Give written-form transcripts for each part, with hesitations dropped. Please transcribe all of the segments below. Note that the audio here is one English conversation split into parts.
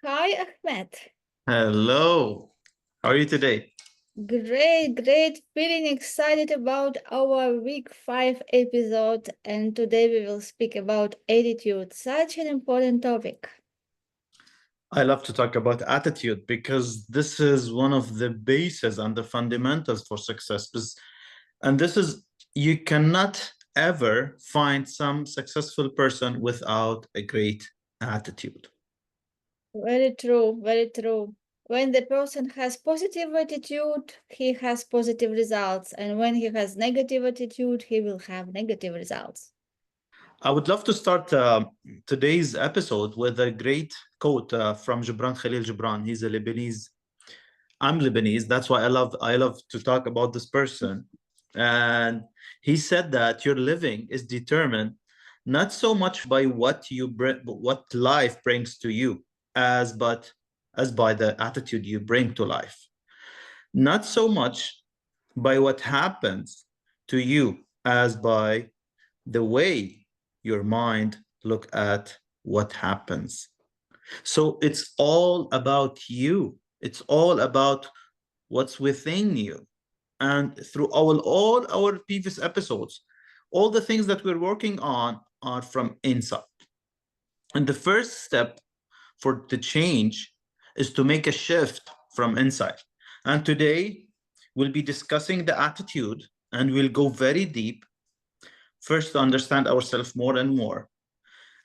Hi, Ahmed. Hello. How are you today? Great, great. Feeling excited about our week 5 episode. And today we will speak about attitude, such an important topic. I love to talk about attitude because this is one of the bases and the fundamentals for success. And this is, you cannot ever find some successful person without a great attitude. Very true, very true. When the person has positive attitude, he has positive results. And when he has negative attitude, he will have negative results. I would love to start today's episode with a great quote from Gibran Khalil Gibran. He's a Lebanese. I'm Lebanese. That's why I love to talk about this person. And he said that your living is determined not so much by what you bring, but what life brings to you, as by the attitude you bring to life. Not so much by what happens to you, as by the way your mind look at what happens. So it's all about you. It's all about what's within you. And through all our previous episodes, all the things that we're working on are from inside. And the first step for the change is to make a shift from inside. And today we'll be discussing the attitude and we'll go very deep, first to understand ourselves more and more,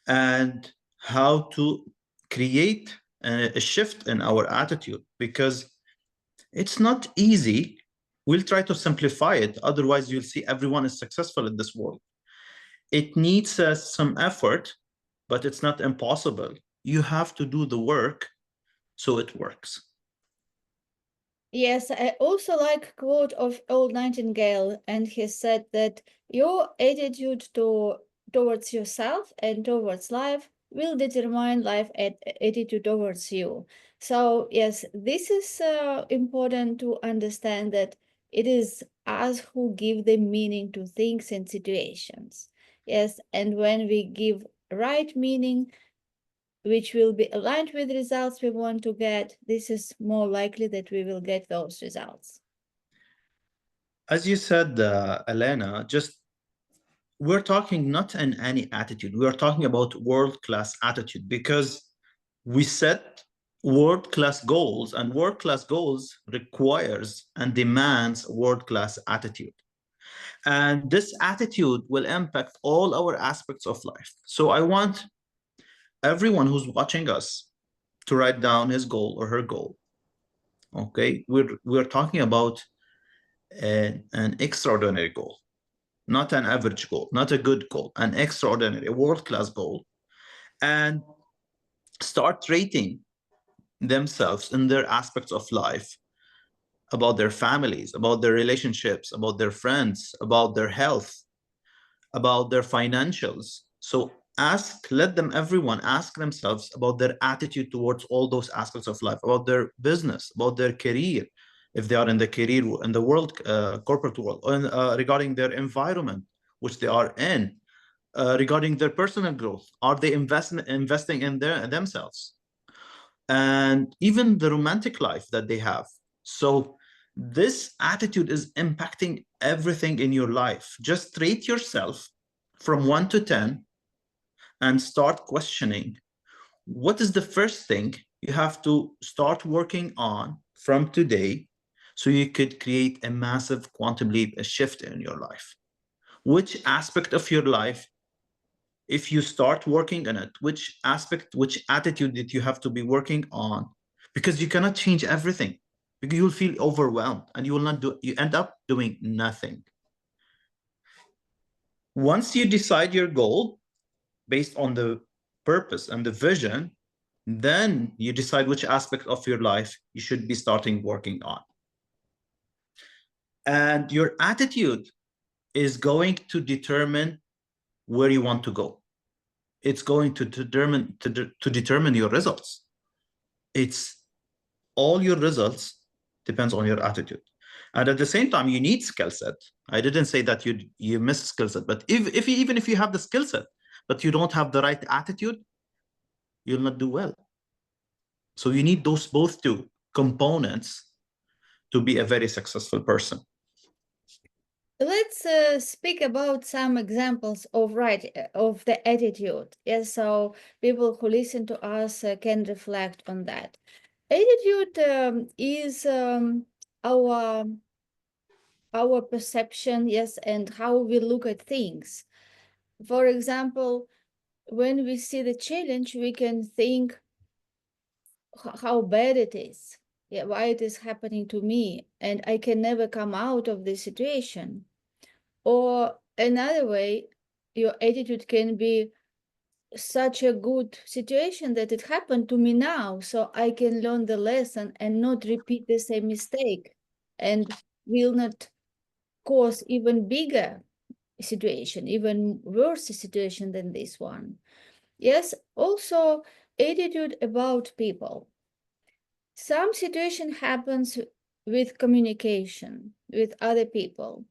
and how to create a shift in our attitude, because it's not easy. We'll try to simplify it. Otherwise, you'll see everyone is successful in this world. It needs some effort, but it's not impossible. You have to do the work so it works. Yes, I also like quote of old Nightingale, and he said that your attitude towards yourself and towards life will determine life attitude towards you. So yes, this is important to understand that it is us who give the meaning to things and situations. Yes, and when we give right meaning, which will be aligned with results we want to get, this is more likely that we will get those results. As you said, Elena, just we're talking not in any attitude. We are talking about world-class attitude, because we set world-class goals, and world-class goals requires and demands world-class attitude. And this attitude will impact all our aspects of life. So I want everyone who's watching us to write down his goal or her goal. Okay, we're talking about an extraordinary goal, not an average goal, not a good goal, an extraordinary, a world-class goal, and start rating themselves in their aspects of life, about their families, about their relationships, about their friends, about their health, about their financials. So everyone ask themselves about their attitude towards all those aspects of life, about their business, about their career, if they are in the career in the world, corporate world, or regarding their environment which they are in, regarding their personal growth. Are they investing in themselves? And even the romantic life that they have. So this attitude is impacting everything in your life. Just rate yourself from 1 to 10 and start questioning what is the first thing you have to start working on from today, so you could create a massive quantum leap, a shift in your life. Which aspect of your life, if you start working on it, which aspect, which attitude that you have to be working on, because you cannot change everything, because you'll feel overwhelmed and you will not do, you end up doing nothing. Once you decide your goal based on the purpose and the vision, then you decide which aspect of your life you should be starting working on. And your attitude is going to determine where you want to go. It's going to determine your results. It's all your results depends on your attitude. And at the same time, you need skill set. I didn't say that you miss skill set, but even if you have the skill set, but you don't have the right attitude, you'll not do well. So you need those both two components to be a very successful person. Let's speak about some examples of of the attitude. Yes, so people who listen to us can reflect on that. Attitude is our perception, yes, and how we look at things. For example, when we see the challenge, we can think how bad it is, yeah, why it is happening to me, and I can never come out of this situation. Or another way, your attitude can be such a good situation that it happened to me now, so I can learn the lesson and not repeat the same mistake and will not cause even bigger situation, even worse situation than this one. Yes, also attitude about people. Some situation happens with communication with other people.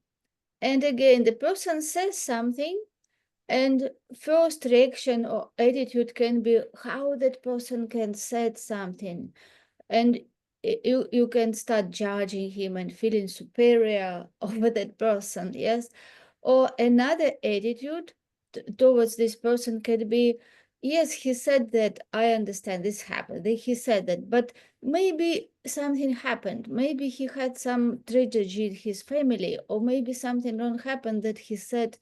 And again, the person says something, and first reaction or attitude can be how that person can said something. And you can start judging him and feeling superior over that person, yes. Or another attitude towards this person can be, yes, he said that, I understand this happened, he said that, but maybe something happened, maybe he had some tragedy in his family, or maybe something wrong happened that he said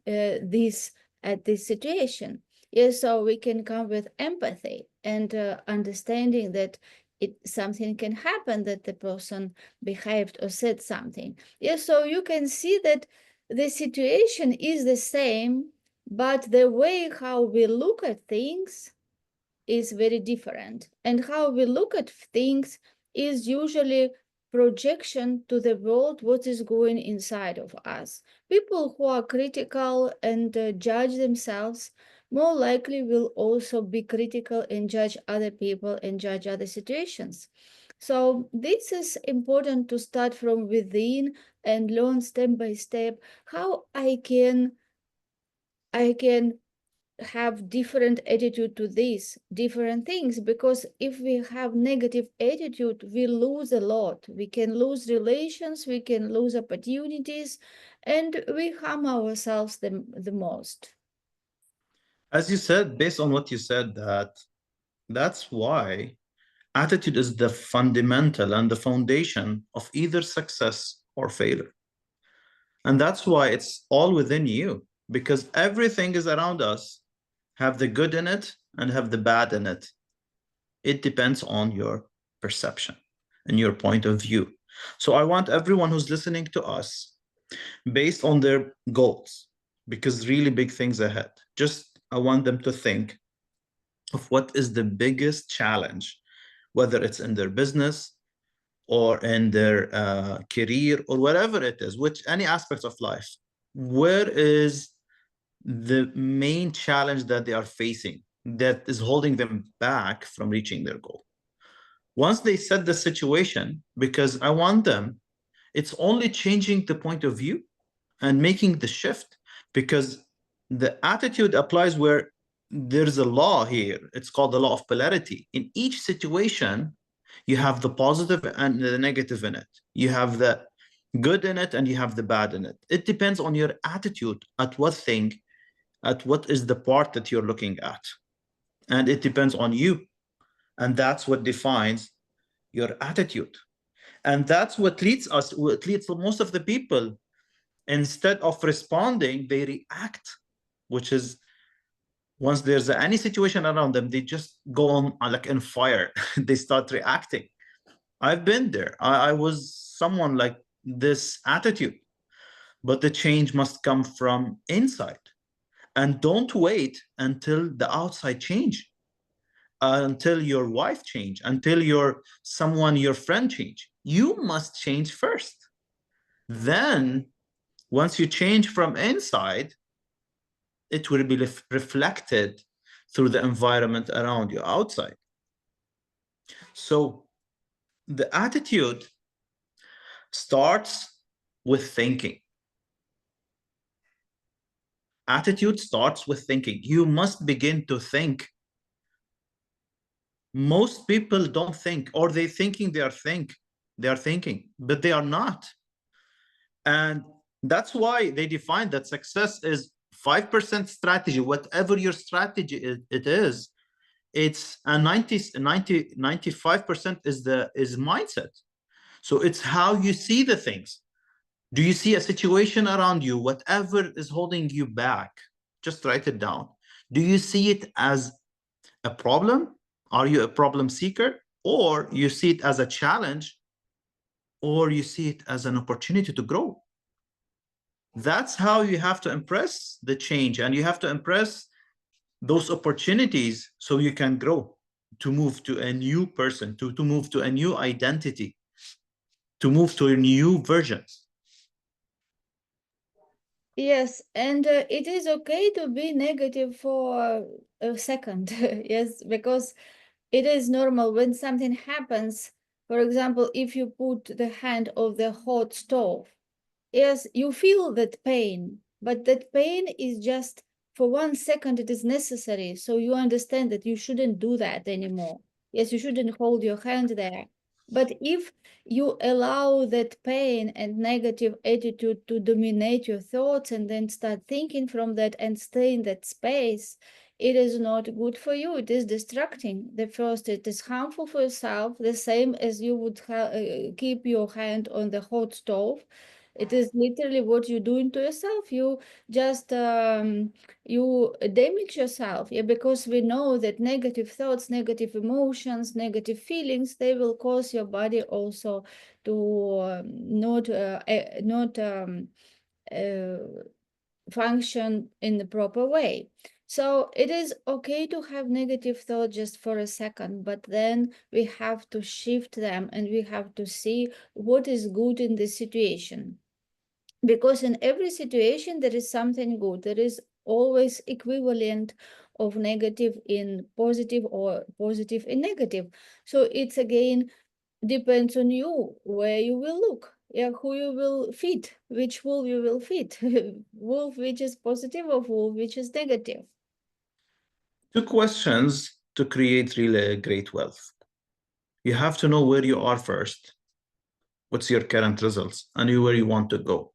this at this situation. Yes, so we can come with empathy and understanding that something can happen that the person behaved or said something. Yes, so you can see that the situation is the same, but the way how we look at things is very different. And how we look at things is usually projection to the world, what is going inside of us. People who are critical and judge themselves more likely will also be critical and judge other people and judge other situations. So this is important to start from within and learn step by step how I can have different attitude to these different things, because if we have negative attitude, we lose a lot. We can lose relations, we can lose opportunities, and we harm ourselves the most. As you said, based on what you said, that's why attitude is the fundamental and the foundation of either success or failure. And that's why it's all within you, because everything is around us, have the good in it and have the bad in it. It depends on your perception and your point of view. So I want everyone who's listening to us, based on their goals, because really big things ahead, just I want them to think of what is the biggest challenge, whether it's in their business or in their career or whatever it is, which any aspect of life, where is the main challenge that they are facing that is holding them back from reaching their goal. Once they set the situation, because I want them, it's only changing the point of view and making the shift, because the attitude applies where there's a law here. It's called the law of polarity. In each situation, you have the positive and the negative in it. You have the good in it and you have the bad in it. It depends on your attitude at what thing, at what is the part that you're looking at. And it depends on you. And that's what defines your attitude. And that's what leads to most of the people, instead of responding, they react, which is once there's any situation around them, they just go on like in fire. They start reacting. I've been there. I was someone like this attitude, but the change must come from inside. And don't wait until the outside change, until your wife change, until your friend change. You must change first. Then once you change from inside, it will be reflected through the environment around you outside. So the attitude starts with thinking. Attitude starts with thinking. You must begin to think Most people don't think, or they thinking they are thinking, but they are not. And that's why they define that success is 5% strategy. Whatever your strategy it is, it's a 95% is mindset. So it's how you see the things. Do you see a situation around you, whatever is holding you back? Just write it down. Do you see it as a problem? Are you a problem seeker? Or you see it as a challenge? Or you see it as an opportunity to grow? That's how you have to impress the change, and you have to impress those opportunities so you can grow, to move to a new person, to move to a new identity, to move to a new version. Yes, and it is okay to be negative for a second. Yes, because it is normal when something happens. For example, if you put the hand on the hot stove, yes, you feel that pain, but that pain is just for 1 second, it is necessary. So you understand that you shouldn't do that anymore. Yes, you shouldn't hold your hand there. But if you allow that pain and negative attitude to dominate your thoughts and then start thinking from that and stay in that space, it is not good for you. It is distracting. The first, it is harmful for yourself, the same as you would keep your hand on the hot stove. It is literally what you're doing to yourself. You just you damage yourself, yeah, because we know that negative thoughts, negative emotions, negative feelings, they will cause your body also to not uh, function in the proper way. So it is okay to have negative thoughts just for a second, but then we have to shift them and we have to see what is good in this situation. Because in every situation there is something good. There is always equivalent of negative in positive or positive in negative. So it's again depends on you where you will look, yeah, who you will feed, which wolf you will feed. Wolf which is positive or wolf which is negative. 2 questions to create really great wealth. You have to know where you are first, what's your current results, and where you want to go.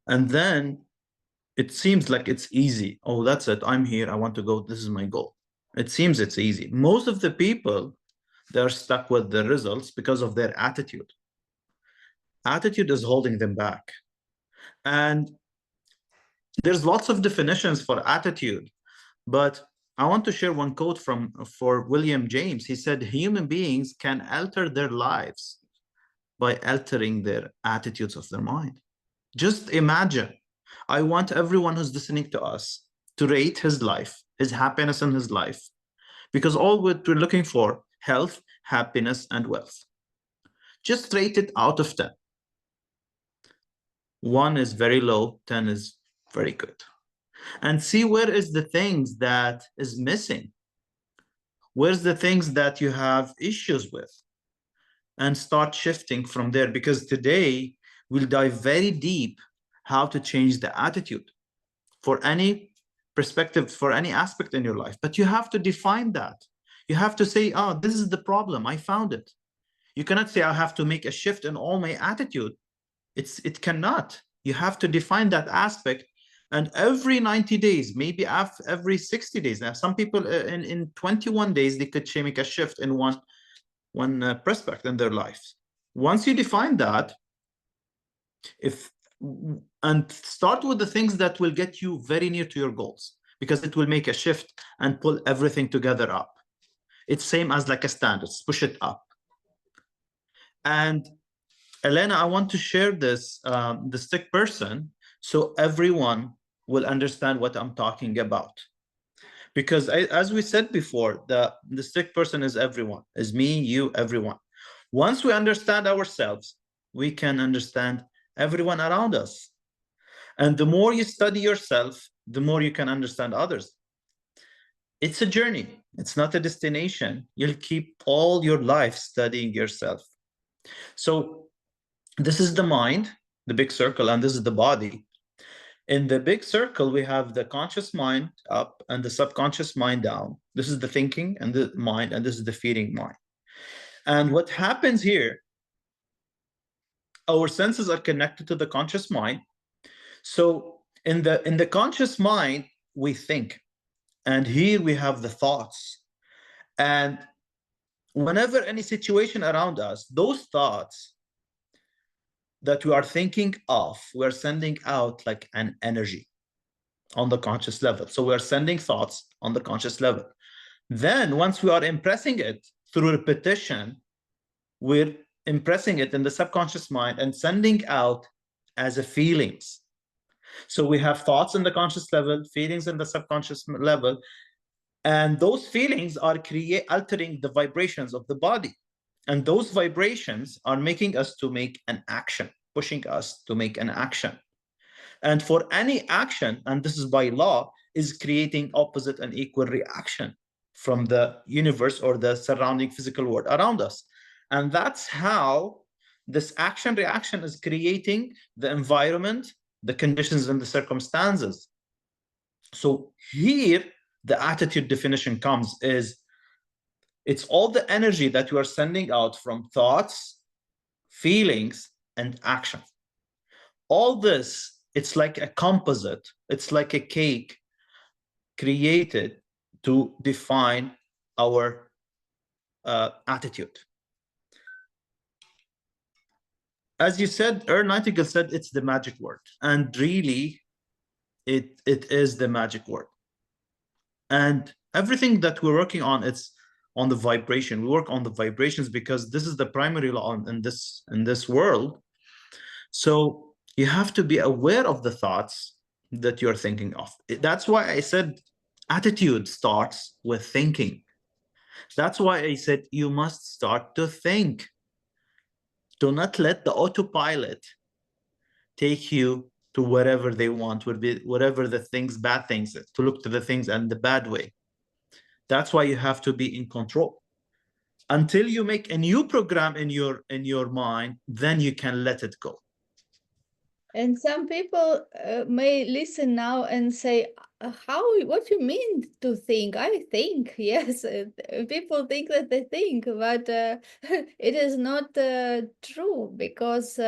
And then it seems like it's easy. Oh, that's it. I'm here. I want to go. This is my goal. It seems it's easy. Most of the people, they're stuck with the results because of their attitude. Attitude is holding them back. And there's lots of definitions for attitude, but I want to share one quote for William James. He said, human beings can alter their lives by altering their attitudes of their mind. Just imagine. I want everyone who's listening to us to rate his life, his happiness in his life, because all what we're looking for, health, happiness, and wealth. Just rate it out of 10. 1 is very low, 10 is very good. And see where is the things that is missing. Where's the things that you have issues with? And start shifting from there, because today we'll dive very deep how to change the attitude for any perspective, for any aspect in your life. But you have to define that. You have to say, oh, this is the problem. I found it. You cannot say, I have to make a shift in all my attitude. It cannot. You have to define that aspect. And every 90 days, maybe every 60 days. Now, some people in 21 days, they could make a shift in one prospect in their lives. Once you define that, and start with the things that will get you very near to your goals, because it will make a shift and pull everything together up. It's same as like a stand, it's push it up. And Elena, I want to share this, the stick person, so everyone will understand what I'm talking about. Because as we said before, the stick person is everyone, is me, you, everyone. Once we understand ourselves, we can understand everyone around us. And the more you study yourself, the more you can understand others. It's a journey. It's not a destination. You'll keep all your life studying yourself. So this is the mind, the big circle, and this is the body. In the big circle, we have the conscious mind up and the subconscious mind down. This is the thinking and the mind, and this is the feeling mind. And what happens here, our senses are connected to the conscious mind. So in the conscious mind, we think, and here we have the thoughts. And whenever any situation around us, those thoughts that we are thinking of, we're sending out like an energy on the conscious level. So we're sending thoughts on the conscious level. Then once we are impressing it through repetition, we're impressing it in the subconscious mind and sending out as a feelings. So we have thoughts in the conscious level, feelings in the subconscious level, and those feelings are altering the vibrations of the body. And those vibrations are making us to make an action, pushing us to make an action. And for any action, and this is by law, is creating opposite and equal reaction from the universe or the surrounding physical world around us. And that's how this action reaction is creating the environment, the conditions, and the circumstances. So here, the attitude definition comes is it's all the energy that you are sending out from thoughts, feelings, and action. All this, it's like a composite, it's like a cake created to define our attitude. As you said, Earl Nightingale said it's the magic word, and really it is the magic word. And everything that we're working on, it's on the vibration. We work on the vibrations because this is the primary law in this world. So you have to be aware of the thoughts that you're thinking of. That's why I said attitude starts with thinking. That's why I said you must start to think. Do not let the autopilot take you to wherever they want, whatever the things, bad things, to look to the things in the bad way. That's why you have to be in control. Until you make a new program in your mind, then you can let it go. And some people may listen now and say, "How? What you mean to think? I think." Yes, people think that they think, but it is not true because,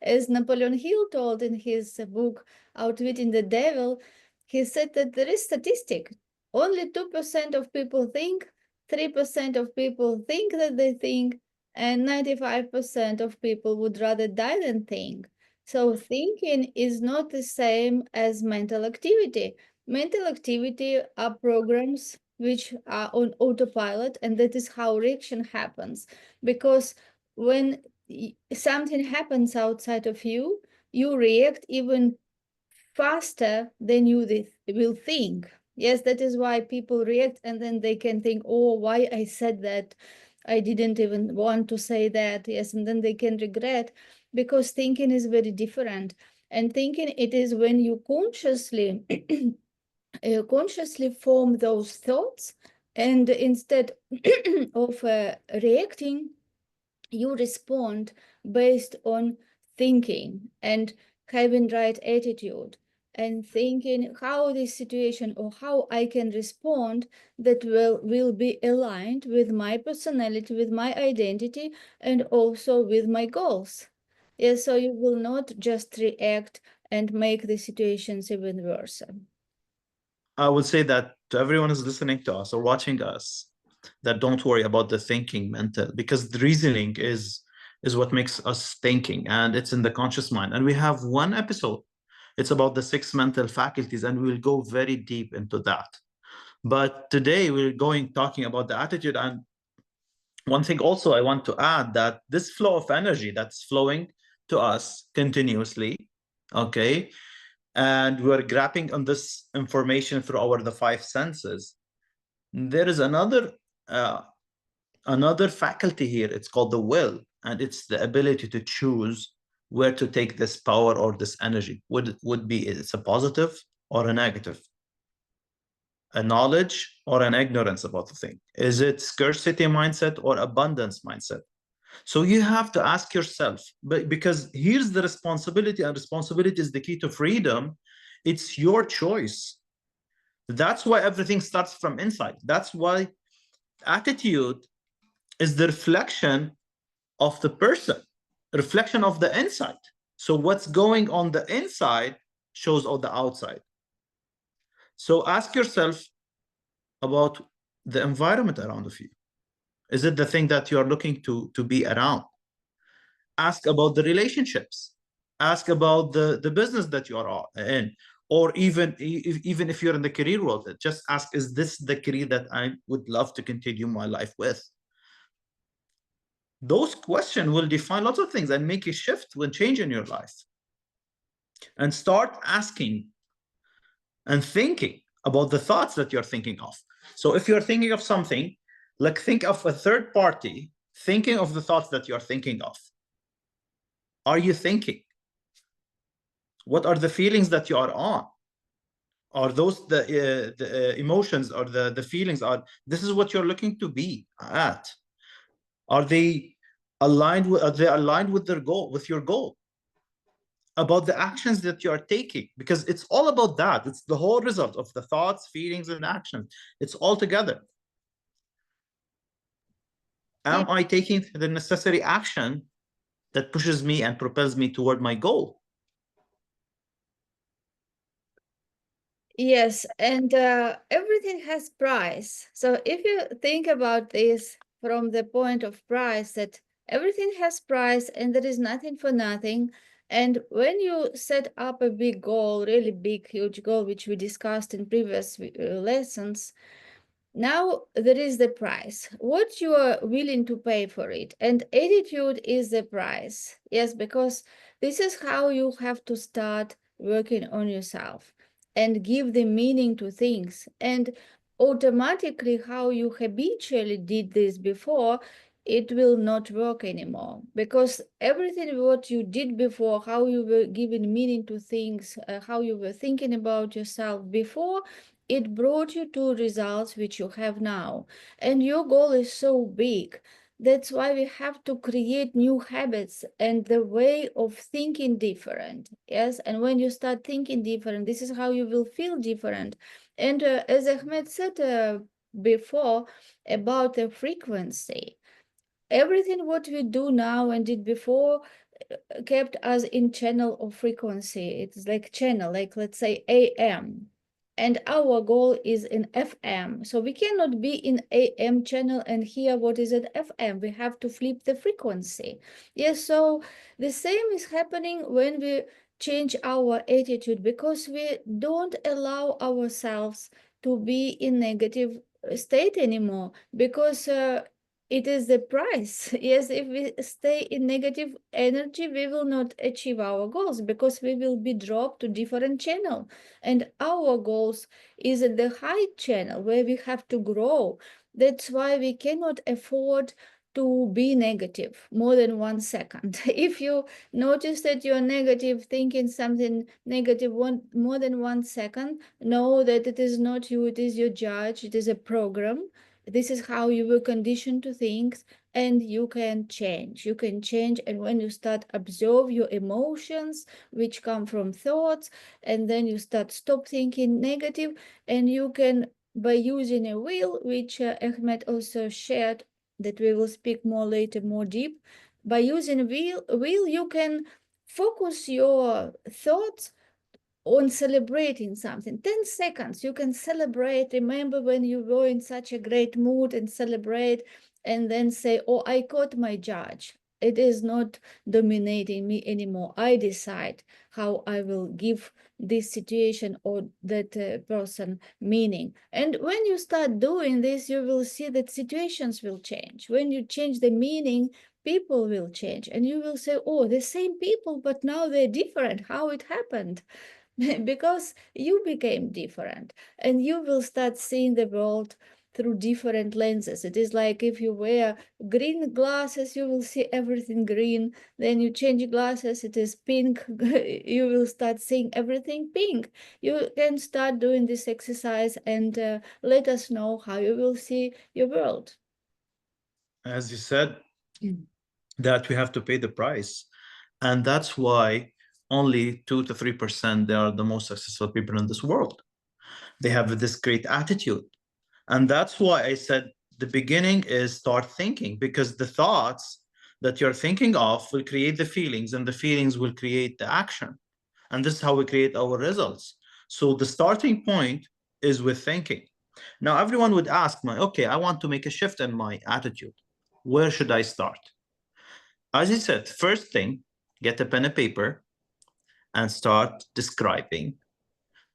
as Napoleon Hill told in his book "Outwitting the Devil," he said that there is statistic. Only 2% of people think, 3% of people think that they think, and 95% of people would rather die than think. So thinking is not the same as mental activity. Mental activity are programs which are on autopilot, and that is how reaction happens. Because when something happens outside of you, you react even faster than you will think. Yes, that is why people react, and then they can think, "Oh, why I said that? I didn't even want to say that." Yes, and then they can regret, because thinking is very different. And thinking, it is when you consciously consciously form those thoughts, and instead of reacting, you respond based on thinking and having right attitude, and thinking how this situation or how I can respond that will be aligned with my personality, with my identity, and also with my goals. Yes, so you will not just react and make the situations even worse. I would say that to everyone who's listening to us or watching us, that don't worry about the thinking mental, because the reasoning is what makes us thinking, and it's in the conscious mind. And we have one episode, it's about the 6 mental faculties, and we will go very deep into that. But today we're talking about the attitude. And one thing also I want to add, that this flow of energy that's flowing to us continuously, okay, and we're grabbing on this information through the 5 senses. There is another faculty here. It's called the will, and it's the ability to choose where to take this power or this energy. Would be it's a positive or a negative, a knowledge or an ignorance about the thing. Is it scarcity mindset or abundance mindset? So you have to ask yourself, but because here's the responsibility, and responsibility is the key to freedom. It's your choice. That's why everything starts from inside. That's why attitude is the reflection of the person, reflection of the inside. So what's going on the inside shows on the outside. So ask yourself about the environment around of you. Is it the thing that you're looking to be around? Ask about the relationships. Ask about the business that you are in. Or even if you're in the career world, just ask, is this the career that I would love to continue my life with? Those questions will define lots of things and make a shift when change in your life. And start asking and thinking about the thoughts that you're thinking of. So if you're thinking of something, like think of a third party thinking of the thoughts that you're thinking of. Are you thinking? What are the feelings that you are on? Are those the emotions or the feelings? Are this is what you're looking to be at? Are they aligned with their goal, with your goal? About the actions that you are taking, because it's all about that. It's the whole result of the thoughts, feelings, and actions. It's all together. Yeah. Am I taking the necessary action that pushes me and propels me toward my goal? Yes, and everything has price. So if you think about this from the point of price, that everything has price and there is nothing for nothing. And when you set up a big goal, really big, huge goal, which we discussed in previous lessons, now there is the price, what you are willing to pay for it. And attitude is the price. Yes, because this is how you have to start working on yourself and give the meaning to things. And automatically, how you habitually did this before, it will not work anymore, because everything what you did before, how you were giving meaning to things, how you were thinking about yourself before, it brought you to results which you have now. And your goal is so big. That's why we have to create new habits and the way of thinking different. Yes. And when you start thinking different, this is how you will feel different. And as Ahmed said before about the frequency, everything what we do now and did before kept us in channel of frequency. It's like channel, like let's say AM. And our goal is in FM. So we cannot be in AM channel and hear what is at FM. We have to flip the frequency. Yes, so the same is happening when we change our attitude, because we don't allow ourselves to be in negative state anymore, because it is the price. Yes, if we stay in negative energy, we will not achieve our goals, because we will be dropped to different channel. And our goals is at the high channel where we have to grow. That's why we cannot afford to be negative more than 1 second. If you notice that you're negative, thinking something negative more than 1 second, know that it is not you, it is your judge, it is a program. This is how you were conditioned to think, and you can change. You can change, and when you start observe your emotions, which come from thoughts, and then you stop thinking negative, and you can, by using a wheel, which Ahmed also shared, that we will speak more later, more deep. By using a wheel, you can focus your thoughts on celebrating something. 10 seconds, you can celebrate. Remember when you were in such a great mood, and celebrate, and then say, oh, I caught my judge. It is not dominating me anymore. I decide how I will give this situation or that person meaning. And when you start doing this, you will see that situations will change. When you change the meaning, people will change, and you will say, oh, the same people, but now they're different. How it happened? Because you became different, and you will start seeing the world through different lenses. It is like if you wear green glasses, you will see everything green. Then you change glasses, it is pink. You will start seeing everything pink. You can start doing this exercise and let us know how you will see your world. As you said, that we have to pay the price. And that's why only 2 to 3%, they are the most successful people in this world. They have this great attitude. And that's why I said the beginning is start thinking, because the thoughts that you're thinking of will create the feelings, and the feelings will create the action. And this is how we create our results. So the starting point is with thinking. Now, everyone would ask me, okay, I want to make a shift in my attitude. Where should I start? As I said, first thing, get a pen and paper and start describing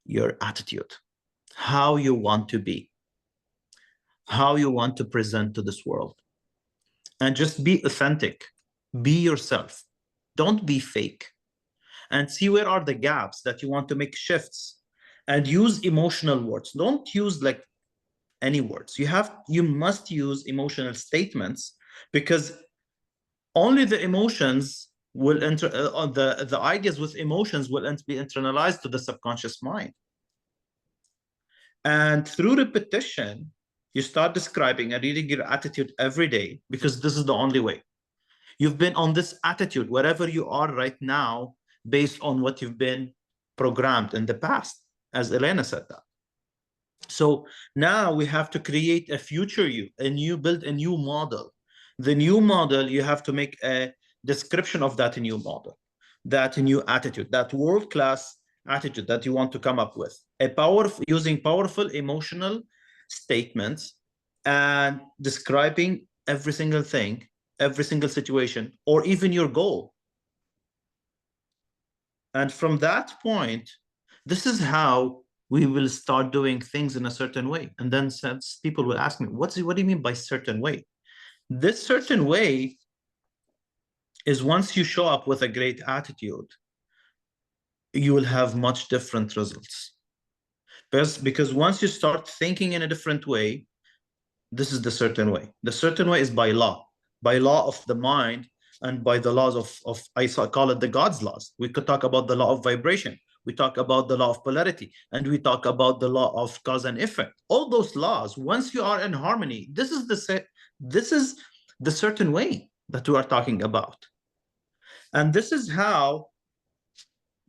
your attitude, how you want to be, how you want to present to this world. And just be authentic, be yourself. Don't be fake. And see where are the gaps that you want to make shifts, and use emotional words. Don't use like any words. You must use emotional statements, because only the emotions will enter the ideas with emotions will be internalized to the subconscious mind. And through repetition, you start describing and reading your attitude every day, because this is the only way. You've been on this attitude wherever you are right now based on what you've been programmed in the past, as Elena said that. So now we have to create a future you, build a new model. The new model, you have to make a description of that new model, that new attitude, that world-class attitude that you want to come up with. Using powerful emotional statements and describing every single thing, every single situation, or even your goal. And from that point, this is how we will start doing things in a certain way. And then people will ask me, what do you mean by certain way? This certain way is once you show up with a great attitude, you will have much different results. Because once you start thinking in a different way, this is the certain way. The certain way is by law of the mind, and by the laws of I call it the God's laws. We could talk about the law of vibration. We talk about the law of polarity, and we talk about the law of cause and effect. All those laws, once you are in harmony, this is the certain way that we are talking about. And this is how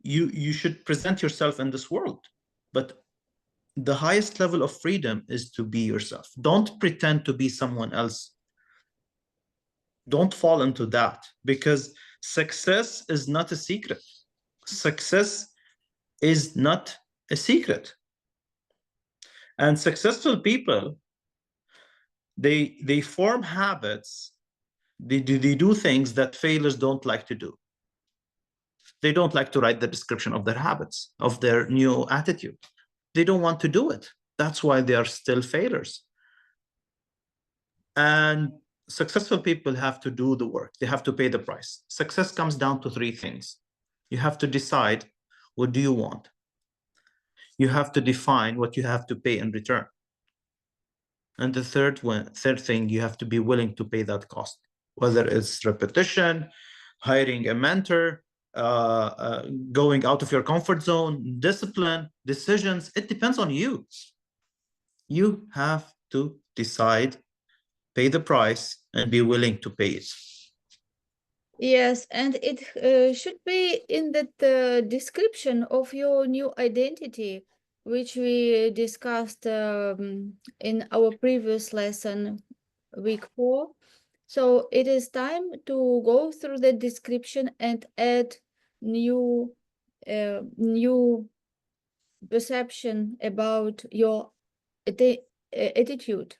you should present yourself in this world. But the highest level of freedom is to be yourself. Don't pretend to be someone else. Don't fall into that, because success is not a secret. Success is not a secret. And successful people, they form habits. They do things that failures don't like to do. They don't like to write the description of their habits, of their new attitude. They don't want to do it. That's why they are still failures. And successful people have to do the work. They have to pay the price. Success comes down to three things. You have to decide, what do you want? You have to define what you have to pay in return. And the third thing, you have to be willing to pay that cost, whether it's repetition, hiring a mentor, going out of your comfort zone, discipline, decisions. It depends on you. You have to decide, pay the price, and be willing to pay it. Yes, and it should be in the description of your new identity, which we discussed in our previous lesson, week 4. So it is time to go through the description and add new perception about your attitude.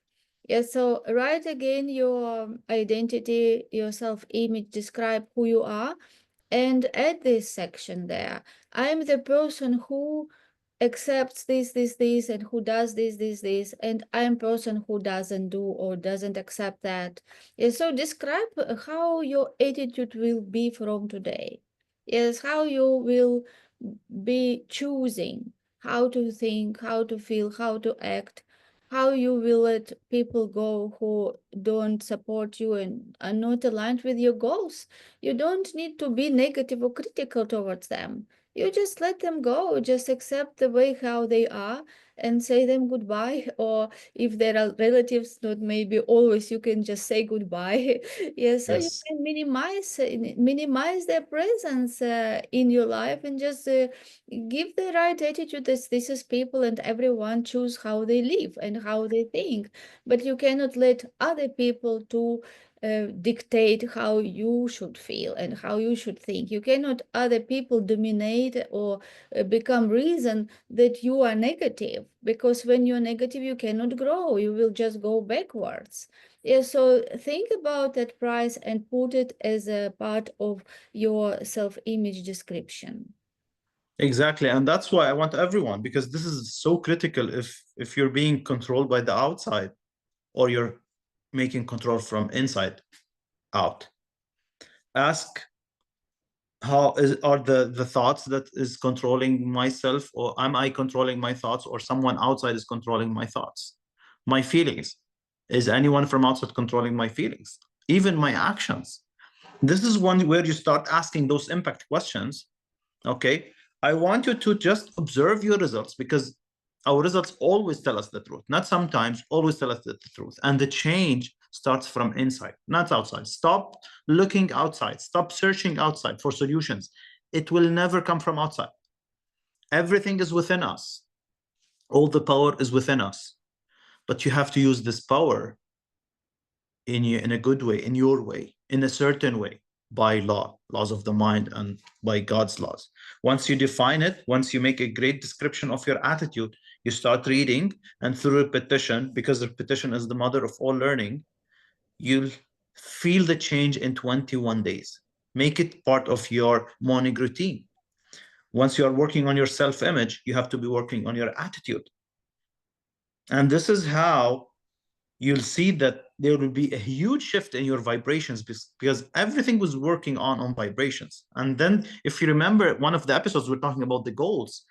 Yes, so write again your identity, your self-image, describe who you are, and add this section there. I am the person who accepts this, and who does this, and I am person who doesn't do or doesn't accept that. Yes, so describe how your attitude will be from today. Yes, how you will be choosing how to think, how to feel, how to act, how you will let people go who don't support you and are not aligned with your goals. You don't need to be negative or critical towards them. You just let them go, just accept the way how they are, and say them goodbye. Or if there are relatives, not maybe always, you can just say goodbye. Yeah, so you Yes. can minimize their presence in your life, and just give the right attitude that this is people and everyone choose how they live and how they think. But you cannot let other people to dictate how you should feel and how you should think. You cannot other people dominate or become reason that you are negative, because when you're negative, you cannot grow. You will just go backwards. Yeah, so think about that price and put it as a part of your self-image description. Exactly. And that's why I want everyone, because this is so critical. If you're being controlled by the outside, or you're making control from inside out, ask, are the thoughts that is controlling myself, or am I controlling my thoughts, or someone outside is controlling my thoughts? My feelings, is anyone from outside controlling my feelings, even my actions? This is one where you start asking those impact questions. Okay, I want you to just observe your results, because our results always tell us the truth, not sometimes, always tell us the truth. And the change starts from inside, not outside. Stop looking outside, stop searching outside for solutions. It will never come from outside. Everything is within us, all the power is within us. But you have to use this power in a good way, in your way, in a certain way, by laws of the mind, and by God's laws. Once you define it, once you make a great description of your attitude, you start reading, and through repetition, because repetition is the mother of all learning, you'll feel the change in 21 days. Make it part of your morning routine. Once you are working on your self-image, you have to be working on your attitude. And this is how you'll see that there will be a huge shift in your vibrations, because everything was working on vibrations. And then, if you remember one of the episodes, we're talking about the goals.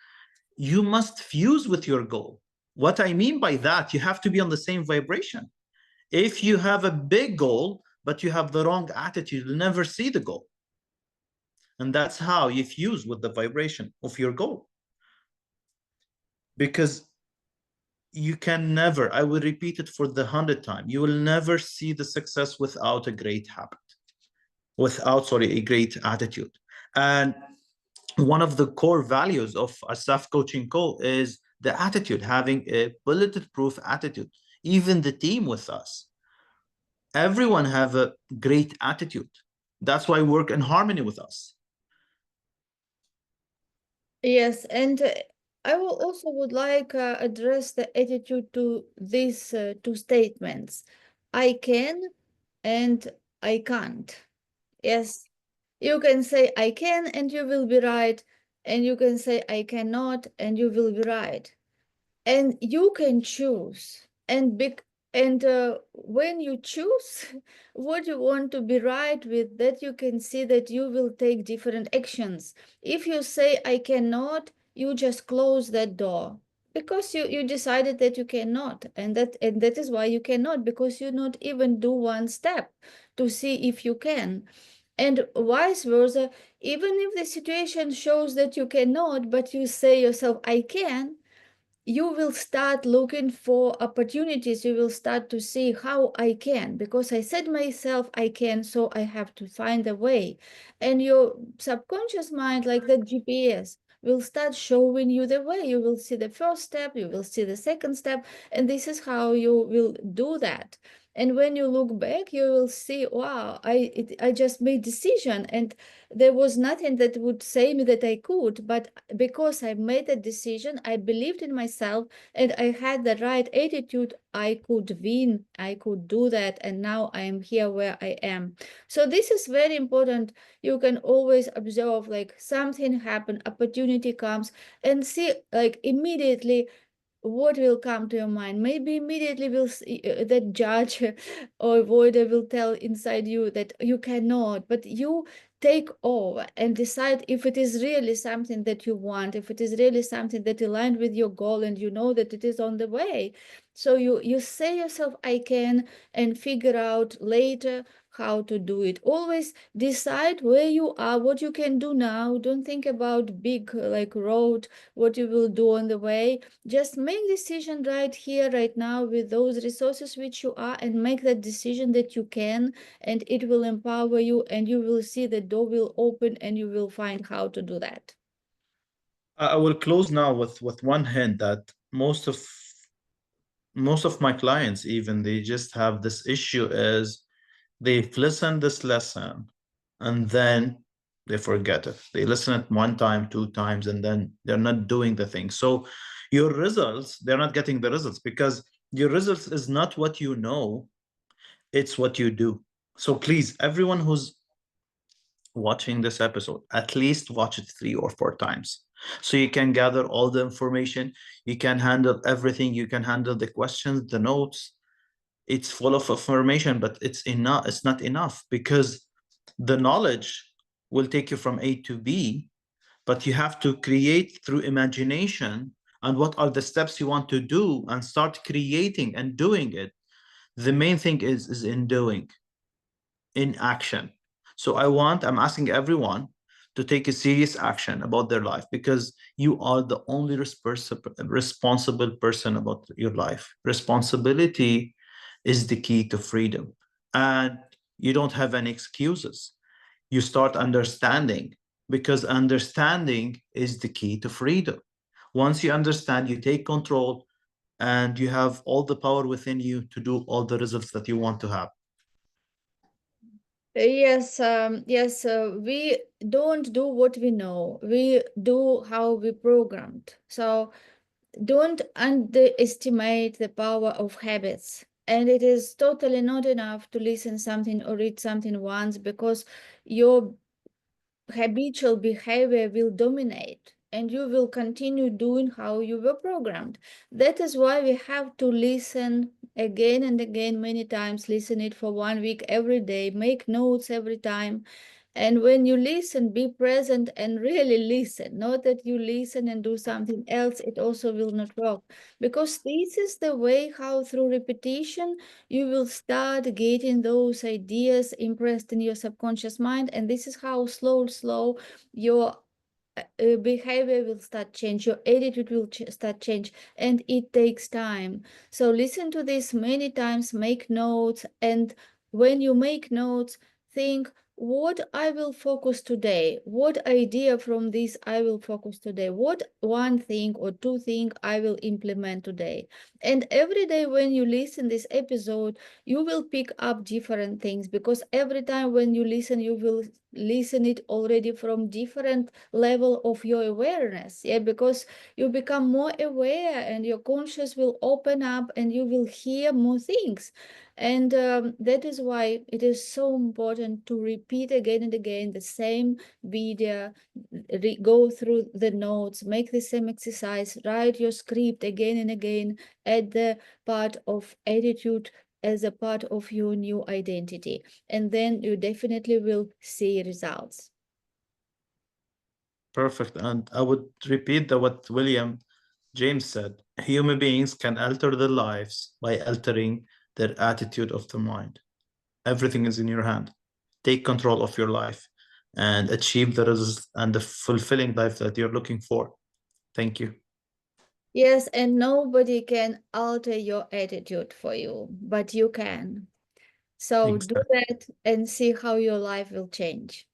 You must fuse with your goal. What I mean by that, you have to be on the same vibration. If you have a big goal but you have the wrong attitude, you'll never see the goal. And that's how you fuse with the vibration of your goal. Because you can never, I will repeat it for the 100th time, you will never see the success without a great habit, without, sorry, a great attitude. And one of the core values of Assaf Coaching Co. is the attitude, having a bulletproof attitude. Even the team with us, everyone have a great attitude. That's why work in harmony with us. Yes, and I will also would like address the attitude to these two statements. I can and I can't. Yes, you can say I can and you will be right, and you can say I cannot and you will be right. And you can choose. And when you choose what you want to be right with, that you can see that you will take different actions. If you say I cannot, you just close that door, because you decided that you cannot, and that is why you cannot, because you not even do one step to see if you can. And vice versa, even if the situation shows that you cannot, but you say yourself I can, you will start looking for opportunities. You will start to see how I can, because I said myself I can, so I have to find a way. And your subconscious mind, like the GPS, will start showing you the way. You will see the first step, you will see the second step, and this is how you will do that. And when you look back, you will see, wow, I just made decision, and there was nothing that would say me that I could, but because I made a decision, I believed in myself, and I had the right attitude, I could win, I could do that, and now I am here where I am. So this is very important. You can always observe, like something happen, opportunity comes, and see like immediately what will come to your mind. Maybe immediately will see, that judge or avoider will tell inside you that you cannot, but you take over and decide if it is really something that you want, if it is really something that aligned with your goal and you know that it is on the way. So you say yourself, I can, and figure out later how to do it. Always decide where you are, what you can do now. Don't think about big like road, what you will do on the way. Just make decision right here, right now, with those resources which you are, and make that decision that you can, and it will empower you, and you will see the door will open, and you will find how to do that. I will close now with one hint that most of my clients, even, they just have this issue is they've listened this lesson and then they forget it. They listen it one time, two times, and then they're not doing the thing. So your results, they're not getting the results because your results is not what you know, it's what you do. So please, everyone who's watching this episode, at least watch it 3 or 4 times. So you can gather all the information, you can handle everything, you can handle the questions, the notes. It's full of information, but it's not enough because the knowledge will take you from A to B, but you have to create through imagination and what are the steps you want to do and start creating and doing it. The main thing is in doing, in action. So I'm asking everyone to take a serious action about their life because you are the only responsible person about your life. Responsibility is the key to freedom. And you don't have any excuses. You start understanding because understanding is the key to freedom. Once you understand, you take control and you have all the power within you to do all the results that you want to have. Yes, we don't do what we know. We do how we programmed. So don't underestimate the power of habits. And it is totally not enough to listen something or read something once, because your habitual behavior will dominate and you will continue doing how you were programmed. That is why we have to listen again and again, many times. Listen it for 1 week every day, make notes every time. And when you listen, be present and really listen. Not that you listen and do something else, it also will not work. Because this is the way how, through repetition, you will start getting those ideas impressed in your subconscious mind. And this is how slow your behavior will start change, your attitude will start change, and it takes time. So listen to this many times, make notes, and when you make notes, think what I will focus today, what idea from this I will focus today, what one thing or two thing I will implement today. And every day when you listen this episode, you will pick up different things, because every time when you listen, you will listen it already from different level of your awareness. Yeah, because you become more aware and your conscious will open up and you will hear more things. And that is why it is so important to repeat again and again the same video, go through the notes, make the same exercise, write your script again and again, add the part of attitude as a part of your new identity, and then you definitely will see results. Perfect. And I would repeat what William James said. Human beings can alter their lives by altering their attitude of the mind. Everything is in your hand. Take control of your life and achieve the results and the fulfilling life that you're looking for. Thank you. Yes, and nobody can alter your attitude for you, but you can. So do Exactly. that and see how your life will change.